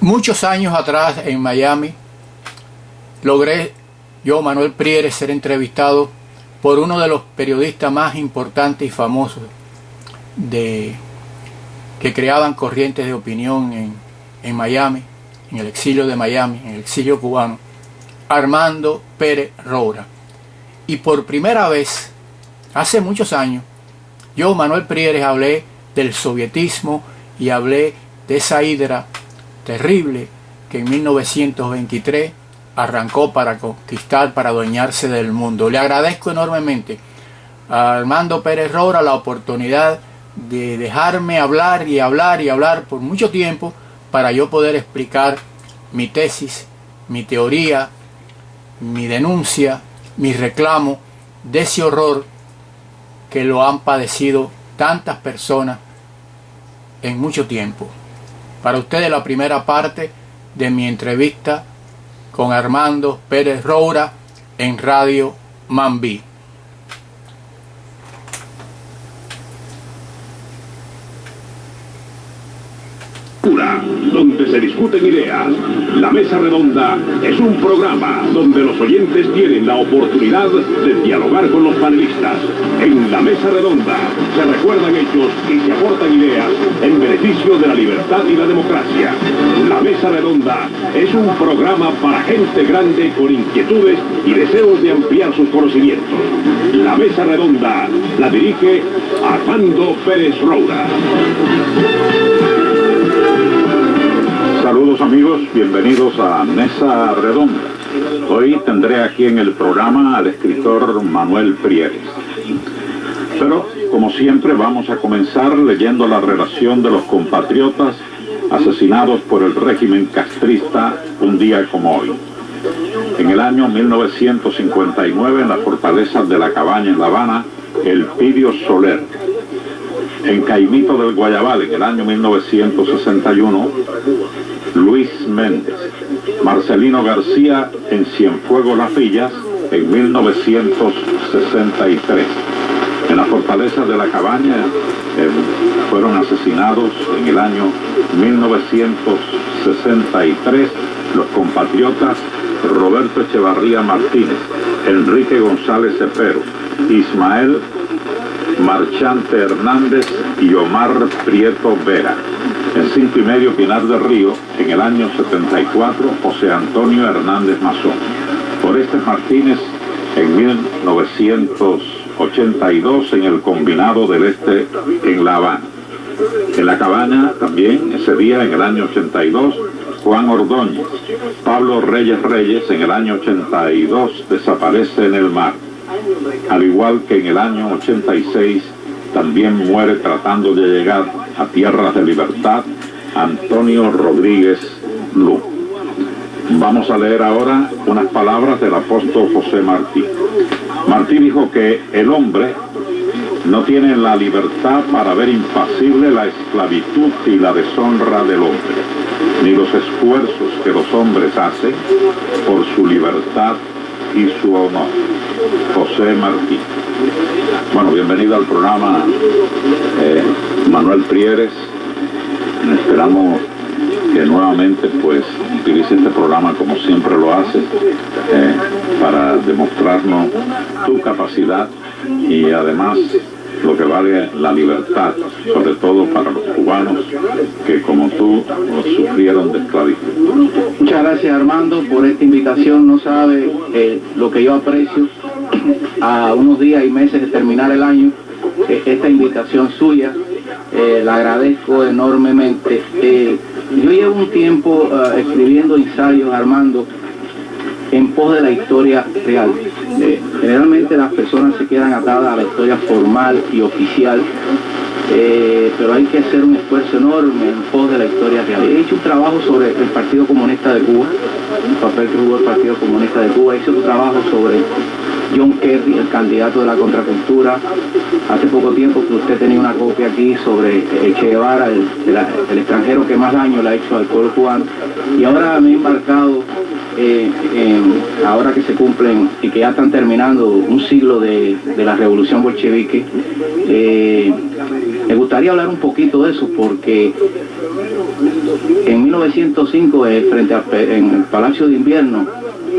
Muchos años atrás en Miami logré yo, Manuel Prieres, ser entrevistado por uno de los periodistas más importantes y famosos que creaban corrientes de opinión en Miami, en el exilio de Miami, en el exilio cubano, Armando Pérez Roura. Y por primera vez, hace muchos años, yo, Manuel Prieres, hablé del sovietismo y hablé de esa hidra terrible que en 1923 arrancó para conquistar, para adueñarse del mundo. Le agradezco enormemente a Armando Pérez Roura la oportunidad de dejarme hablar y hablar y hablar por mucho tiempo para yo poder explicar mi tesis, mi teoría, mi denuncia, mi reclamo de ese horror que lo han padecido tantas personas en mucho tiempo. Para ustedes la primera parte de mi entrevista con Armando Pérez Roura en Radio Mambí. Donde se discuten ideas. La Mesa Redonda es un programa donde los oyentes tienen la oportunidad de dialogar con los panelistas. En la Mesa Redonda se recuerdan hechos y se aportan ideas en beneficio de la libertad y la democracia. La Mesa Redonda es un programa para gente grande con inquietudes y deseos de ampliar sus conocimientos. La Mesa Redonda la dirige Armando Pérez Roura. Saludos amigos, bienvenidos a Mesa Redonda. Hoy tendré aquí en el programa al escritor Manuel Prieres. Pero, como siempre, vamos a comenzar leyendo la relación de los compatriotas asesinados por el régimen castrista un día como hoy. En el año 1959, en la fortaleza de La Cabaña, en La Habana, Elpidio Soler. En Caimito del Guayabal, en el año 1961, Luis Méndez. Marcelino García en Cienfuegos Las Villas en 1963. En la fortaleza de La Cabaña fueron asesinados en el año 1963 los compatriotas Roberto Echevarría Martínez, Enrique González Cepero, Ismael Marchante Hernández y Omar Prieto Vera. En 5:30 Pinar del Río, en el año 74, José Antonio Hernández Mazón. Orestes Martínez en 1982 en el Combinado del Este en La Habana. En La Cabaña también ese día, en el año 82, Juan Ordóñez. Pablo Reyes Reyes en el año 82 desaparece en el mar. Al igual que en el año 86, también muere tratando de llegar a tierras de libertad Antonio Rodríguez Lu. Vamos a leer ahora unas palabras del apóstol José Martí. Martí dijo que el hombre no tiene la libertad para ver impasible la esclavitud y la deshonra del hombre, ni los esfuerzos que los hombres hacen por su libertad y su honor. José Martí. Bueno, bienvenido al programa, Manuel Prieres. Esperamos que nuevamente pues utilice este programa como siempre lo hace, para demostrarnos tu capacidad y además lo que vale la libertad, sobre todo para los cubanos que como tú sufrieron de esclavitud. Muchas gracias, Armando, por esta invitación. No sabe lo que yo aprecio a unos días y meses de terminar el año, esta invitación suya, la agradezco enormemente. Yo llevo un tiempo escribiendo ensayos, Armando, en pos de la historia real. Generalmente las personas se quedan atadas a la historia formal y oficial, pero hay que hacer un esfuerzo enorme en pos de la historia real. He hecho un trabajo sobre el Partido Comunista de Cuba, el papel que jugó el Partido Comunista de Cuba. He hecho un trabajo sobre John Kerry, el candidato de la contracultura. Hace poco tiempo que usted tenía una copia aquí sobre Che Guevara, el extranjero que más daño le ha hecho al pueblo cubano. Y ahora me he embarcado, ahora que se cumplen y que ya están terminando un siglo de la revolución bolchevique, me gustaría hablar un poquito de eso, porque En 1905, en el Palacio de Invierno,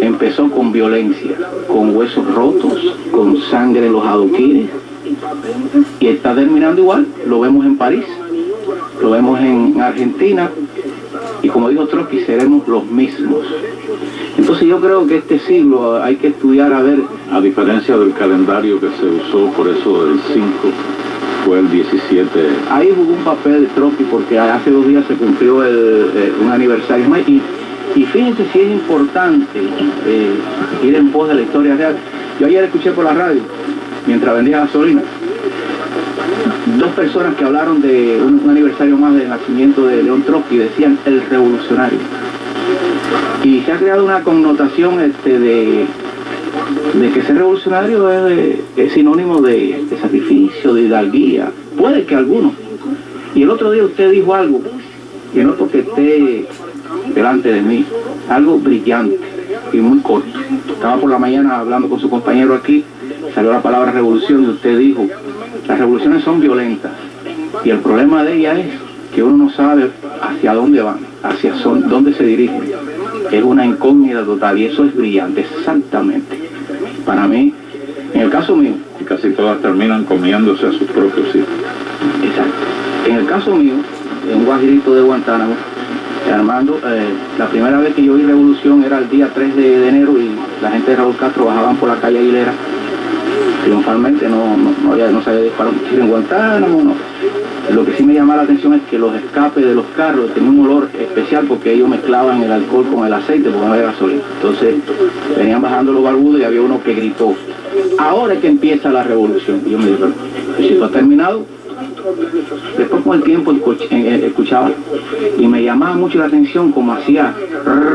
empezó con violencia, con huesos rotos, con sangre en los adoquines, y está terminando igual. Lo vemos en París, lo vemos en Argentina, y como dijo Trotsky, seremos los mismos. Entonces yo creo que este siglo hay que estudiar a ver... A diferencia del calendario que se usó, por eso del 5 fue el 17. Ahí jugó un papel de Trotsky, porque hace 2 días se cumplió un aniversario más, y fíjense si es importante ir en pos de la historia real. Yo ayer escuché por la radio, mientras vendía gasolina, 2 personas que hablaron de un aniversario más del nacimiento de León Trotsky, decían el revolucionario. Y se ha creado una connotación de que ser revolucionario es sinónimo de sacrificio, de hidalguía. Puede que algunos. Y el otro día usted dijo algo, que no porque esté delante de mí, algo brillante y muy corto. Estaba por la mañana hablando con su compañero aquí, salió la palabra revolución, y usted dijo: las revoluciones son violentas, y el problema de ellas es que uno no sabe hacia dónde van, hacia dónde se dirigen. Es una incógnita total, y eso es brillante, exactamente. Para mí, en el caso mío... Y casi todas terminan comiéndose a sus propios hijos. Exacto. En el caso mío, en un guajirito de Guantánamo, Armando, la primera vez que yo vi revolución era el día 3 de enero, y la gente de Raúl Castro bajaban por la calle Aguilera triunfalmente. No se había disparado en Guantánamo, no. Lo que sí me llamaba la atención es que los escapes de los carros tenían un olor especial, porque ellos mezclaban el alcohol con el aceite, porque no había gasolina. Entonces venían bajando los barbudos, y había uno que gritó: ahora es que empieza la revolución. Y yo me dije: pero si esto ha terminado. Después con el tiempo escuchaba, y me llamaba mucho la atención como hacía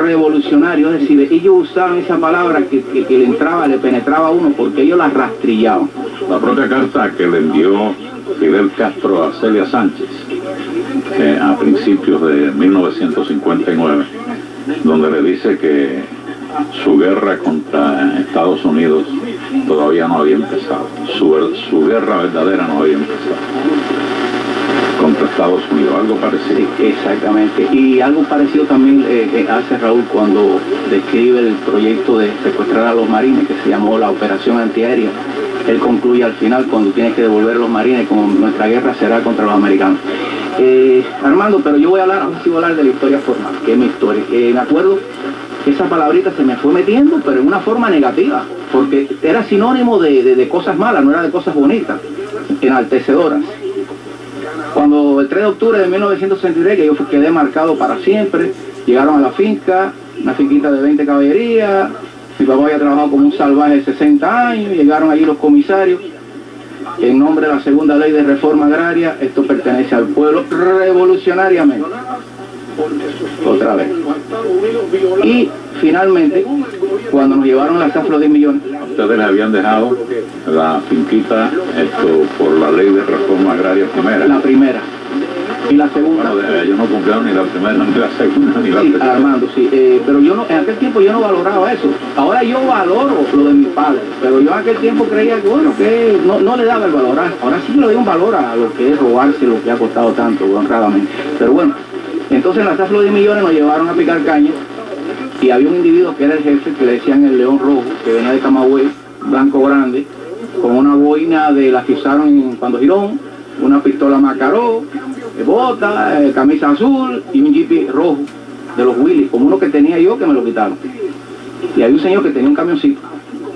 revolucionario, es decir, ellos usaban esa palabra que le penetraba a uno, porque ellos la rastrillaban. La propia carta que le envió Fidel Castro a Celia Sánchez a principios de 1959, donde le dice que su guerra contra Estados Unidos todavía no había empezado. Su guerra verdadera no había empezado contra Estados Unidos, algo parecido. Sí, exactamente. Y algo parecido también hace Raúl cuando describe el proyecto de secuestrar a los marines, que se llamó la Operación Antiaérea. Él concluye al final, cuando tiene que devolver a los marines, como nuestra guerra será contra los americanos. Armando, pero yo voy a hablar de la historia formal, que es mi historia. Me acuerdo que esa palabrita se me fue metiendo, pero en una forma negativa, porque era sinónimo de cosas malas, no era de cosas bonitas, enaltecedoras. Cuando el 3 de octubre de 1963, que yo quedé marcado para siempre, llegaron a la finca, una finquita de 20 caballerías. Mi papá había trabajado como un salvaje de 60 años, llegaron allí los comisarios, en nombre de la segunda ley de reforma agraria. Esto pertenece al pueblo revolucionariamente. Otra vez. Y finalmente, cuando nos llevaron a la Zafra de Millones, ustedes le habían dejado la finquita por la ley de reforma agraria primera. La primera. Y la segunda... Bueno, ellos no cumplieron ni la primera, ni la segunda, ni la tercera. Armando, sí. Pero yo en aquel tiempo yo no valoraba eso. Ahora yo valoro lo de mis padres, pero yo en aquel tiempo creía que, bueno, que no le daba el valor. Ahora sí le doy un valor a lo que es robarse, lo que ha costado tanto, honradamente. Pero bueno, entonces en la Zafra de Millones nos llevaron a picar caña, y había un individuo que era el jefe, que le decían el León Rojo, que venía de Camagüey, blanco grande, con una boina de las que usaron cuando Girón, una pistola Macaró, bota, camisa azul y un jeep rojo de los Willys, como uno que tenía yo, que me lo quitaron. Y había un señor que tenía un camioncito,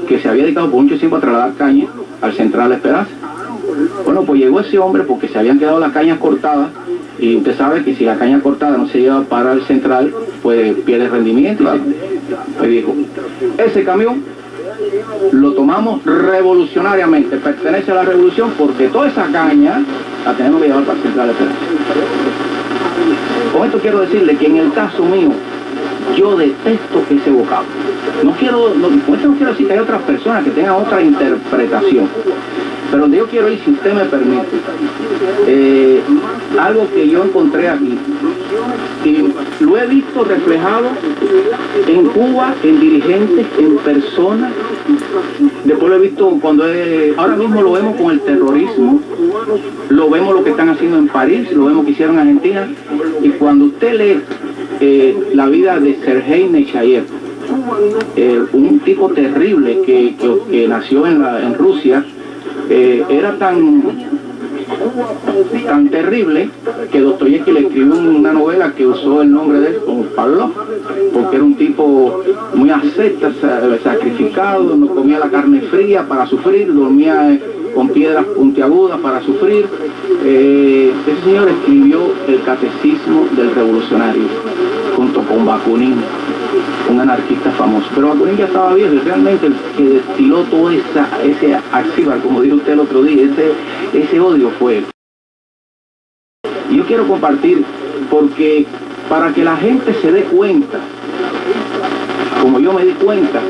que se había dedicado por mucho tiempo a trasladar caña al Central La Esperanza. Bueno, pues llegó ese hombre porque se habían quedado las cañas cortadas, y usted sabe que si la caña cortada no se lleva para el Central, pues pierde rendimiento. Pues dijo: ese camión lo tomamos revolucionariamente, pertenece a la revolución, porque toda esa caña la tenemos que llevar para el Central de Esperanza. Con esto quiero decirle que en el caso mío, yo detesto ese vocablo. Con esto no quiero decir que hay otras personas que tengan otra interpretación, pero donde yo quiero ir, si usted me permite, algo que yo encontré aquí, y lo he visto reflejado en Cuba, en dirigentes, en personas. Después lo he visto ahora mismo lo vemos con el terrorismo, lo vemos lo que están haciendo en París, lo vemos que hicieron en Argentina, y cuando usted lee la vida de Sergei Nechayev, un tipo terrible que nació en Rusia. Era tan terrible que Dostoyevsky le escribió una novela que usó el nombre de él como Pavlov, porque era un tipo muy asceta, sacrificado, no comía la carne fría para sufrir, dormía con piedras puntiagudas para sufrir. Ese señor escribió el Catecismo del Revolucionario junto con Bakunin, un anarquista famoso. Pero Bakunin ya estaba viejo y realmente el que destiló todo ese accibar, como dijo usted el otro día, ese odio fue él. Y yo quiero compartir, porque para que la gente se dé cuenta, como yo me di cuenta,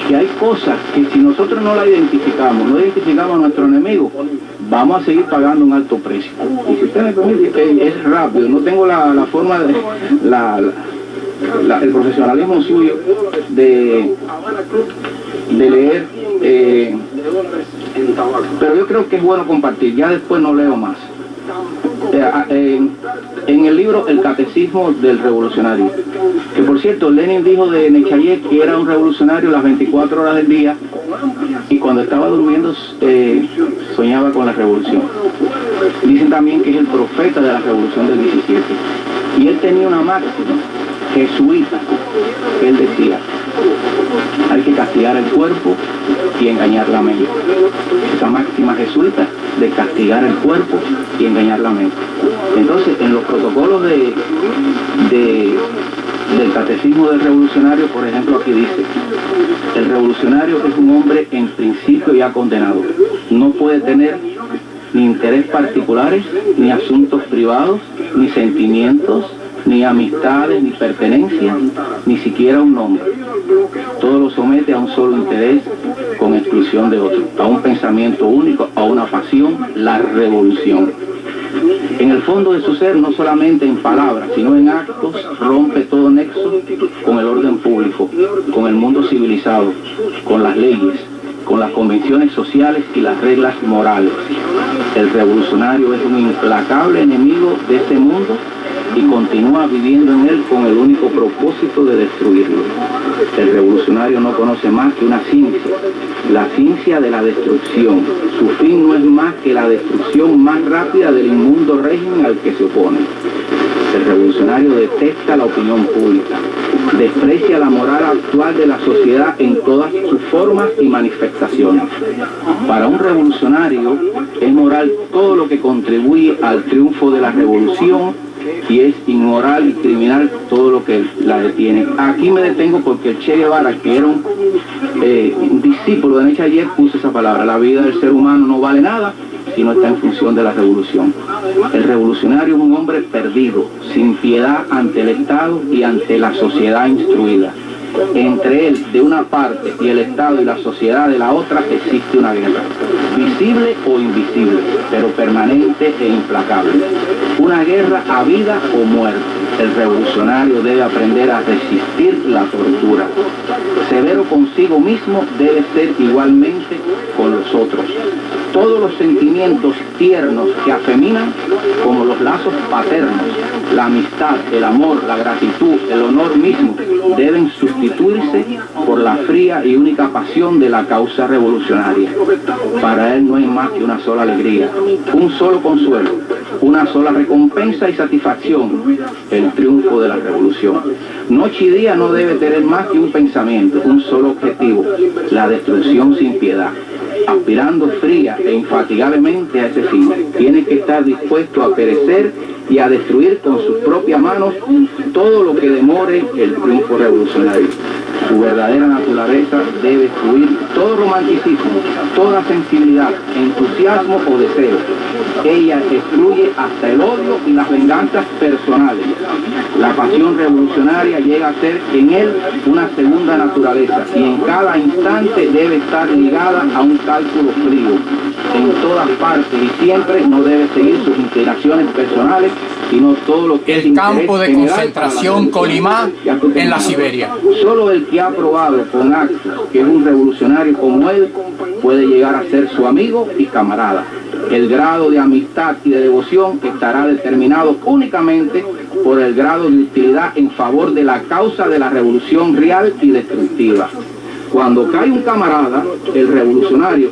que hay cosas que si nosotros no identificamos a nuestro enemigo, vamos a seguir pagando un alto precio. Y si usted me permite, es rápido, no tengo la forma de el profesionalismo suyo de leer, pero yo creo que es bueno compartir. Ya después no leo más. En el libro El Catecismo del Revolucionario, que por cierto Lenin dijo de Nechayev que era un revolucionario las 24 horas del día, y cuando estaba durmiendo soñaba con la revolución. Dicen también que es el profeta de la revolución del 17, y él tenía una máxima jesuita que él decía: hay que castigar el cuerpo y engañar la mente. Esa máxima jesuita de castigar el cuerpo y engañar la mente. Entonces, en los protocolos del Catecismo del Revolucionario, por ejemplo, aquí dice: el revolucionario es un hombre en principio ya condenado. No puede tener ni intereses particulares, ni asuntos privados, ni sentimientos, ni amistades, ni pertenencias, ni siquiera un nombre. Todo lo somete a un solo interés con exclusión de otro, a un pensamiento único, a una pasión, la revolución. En el fondo de su ser, no solamente en palabras, sino en actos, rompe todo nexo con el orden público, con el mundo civilizado, con las leyes, con las convenciones sociales y las reglas morales. El revolucionario es un implacable enemigo de este mundo y continúa viviendo en él con el único propósito de destruirlo. El revolucionario no conoce más que una ciencia, la ciencia de la destrucción. Su fin no es más que la destrucción más rápida del inmundo régimen al que se opone. El revolucionario detesta la opinión pública, desprecia la moral actual de la sociedad en todas sus formas y manifestaciones. Para un revolucionario es moral todo lo que contribuye al triunfo de la revolución, y es inmoral y criminal todo lo que la detiene. Aquí me detengo porque el Che Guevara, que era un discípulo de Nechayev, puso esa palabra: la vida del ser humano no vale nada si no está en función de la revolución. El revolucionario es un hombre perdido, sin piedad ante el Estado y ante la sociedad instruida. Entre él de una parte y el Estado y la sociedad de la otra existe una guerra, visible o invisible, pero permanente e implacable. Una guerra a vida o muerte. El revolucionario debe aprender a resistir la tortura. Severo consigo mismo debe ser igualmente con los otros. Todos los sentimientos tiernos que afeminan, como los lazos paternos, la amistad, el amor, la gratitud, el honor mismo, deben sustituirse por la fría y única pasión de la causa revolucionaria. Para él no hay más que una sola alegría, un solo consuelo, una sola recompensa y satisfacción: el triunfo de la revolución. Noche y día no debe tener más que un pensamiento, un solo objetivo: la destrucción sin piedad. Aspirando fría e infatigablemente a ese fin, tiene que estar dispuesto a perecer y a destruir con sus propias manos todo lo que demore el triunfo revolucionario. Su verdadera naturaleza debe excluir todo romanticismo, toda sensibilidad, entusiasmo o deseo. Ella excluye hasta el odio y las venganzas personales. La pasión revolucionaria llega a ser en él una segunda naturaleza, y en cada instante debe estar ligada a un cálculo frío. En todas partes y siempre no debe seguir sus inclinaciones personales, sino todo lo que es el campo de concentración Kolimá en la Siberia. Solo el que ha probado con actos que es un revolucionario como él puede llegar a ser su amigo y camarada. El grado de amistad y de devoción estará determinado únicamente por el grado de utilidad en favor de la causa de la revolución real y destructiva. Cuando cae un camarada, el revolucionario,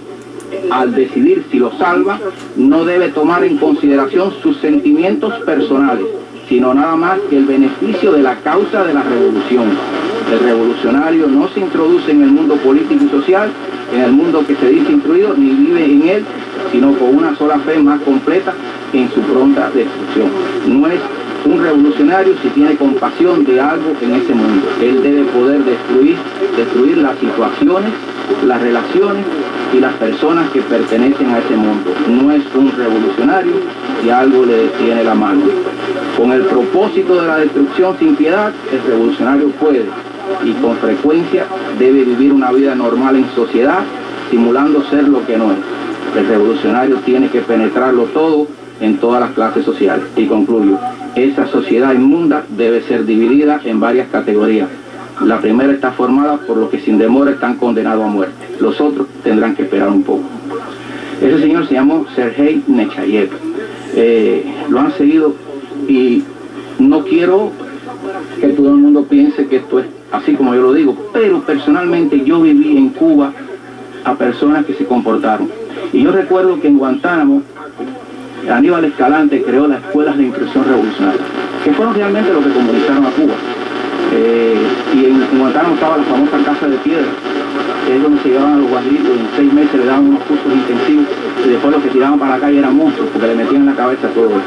al decidir si lo salva, no debe tomar en consideración sus sentimientos personales, sino nada más que el beneficio de la causa de la revolución. El revolucionario no se introduce en el mundo político y social, en el mundo que se dice instruido, ni vive en él, sino con una sola fe más completa en su pronta destrucción. No es un revolucionario si tiene compasión de algo en ese mundo. Él debe poder destruir las situaciones, las relaciones y las personas que pertenecen a ese mundo. No es un revolucionario si algo le detiene la mano. Con el propósito de la destrucción sin piedad, el revolucionario puede y con frecuencia debe vivir una vida normal en sociedad, simulando ser lo que no es. El revolucionario tiene que penetrarlo todo en todas las clases sociales. Y concluyo, esa sociedad inmunda debe ser dividida en varias categorías. La primera está formada por los que sin demora están condenados a muerte. Los otros tendrán que esperar un poco. Ese señor se llamó Sergei Nechayev. Lo han seguido y no quiero que todo el mundo piense que esto es así como yo lo digo, pero personalmente yo viví en Cuba a personas que se comportaron. Y yo recuerdo que en Guantánamo, Aníbal Escalante creó las escuelas de instrucción revolucionaria, que fueron realmente lo que comunicaron a Cuba. Y en Guantánamo estaba la famosa Casa de Piedra, que es donde se llevaban a los guajiritos, y en 6 meses le daban unos cursos intensivos, y después los que tiraban para la calle eran monstruos, porque le metían en la cabeza todo eso.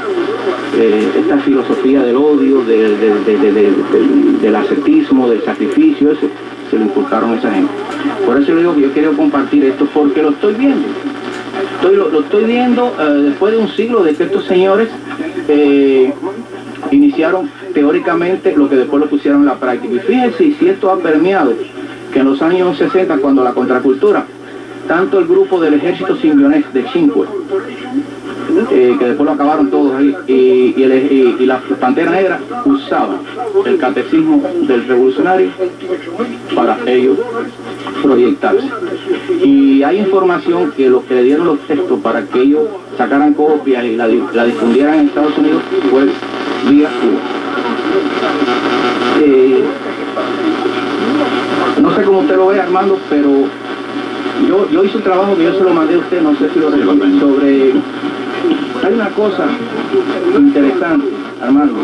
Esta filosofía del odio, del ascetismo, del sacrificio, eso se lo inculcaron a esa gente. Por eso yo digo que yo quiero compartir esto, porque lo estoy viendo. Lo estoy viendo después de un siglo de que estos señores iniciaron teóricamente lo que después lo pusieron en la práctica. Y fíjense si esto ha permeado, que en los años 60, cuando la contracultura, tanto el grupo del ejército simbionés de Chinque, que después lo acabaron todos ahí, y la Pantera Negra usaban el catecismo del revolucionario para ellos proyectarse. Y hay información que los que le dieron los textos para que ellos sacaran copias y la difundieran en Estados Unidos fue vía Cuba. No sé cómo usted lo ve, Armando, pero yo hice un trabajo que yo se lo mandé a usted, no sé si lo recuerda, sobre... Hay una cosa interesante, Armando.